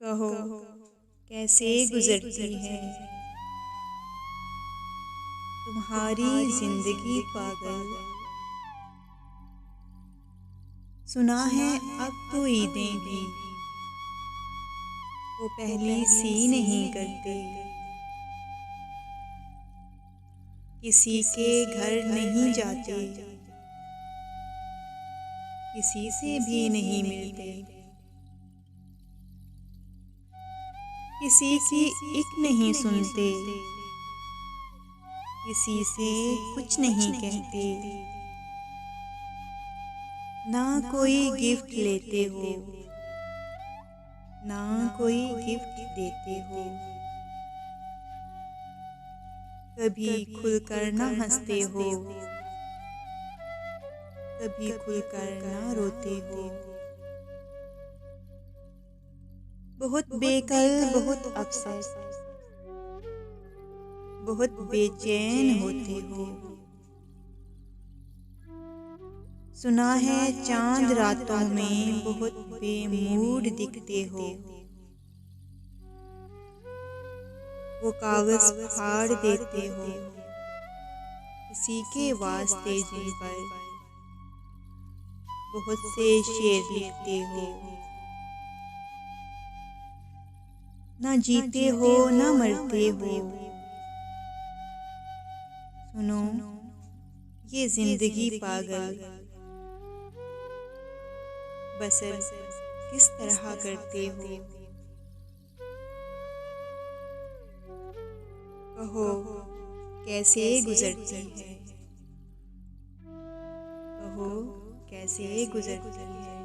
कहो कैसे गुजरती है तुम्हारी जिंदगी पागल। सुना है अब तो ईदें भी वो पहली सी नहीं करते, किसी के घर नहीं जाते, किसी से भी नहीं मिलते, किसी की एक नहीं सुनते, किसी से कुछ नहीं कहते, ना कोई गिफ्ट लेते हो, ना कोई गिफ्ट देते हो, कभी खुलकर ना हंसते हो, कभी खुलकर ना रोते हो। बहुत बेकल, बहुत अफसर, बहुत बेचैन होते हो। सुना है चांद रातों में बहुत बेमूड दिखते हो। वो कागज फाड़ देते हो किसी के वास्ते, जिन पर बहुत से शेर लिखते हो। ना जीते हो ना मरते हो। सुनो ये जिंदगी पागल बसर किस तरह करते हो। कहो कैसे गुजरती है, कहो कैसे गुजरती है।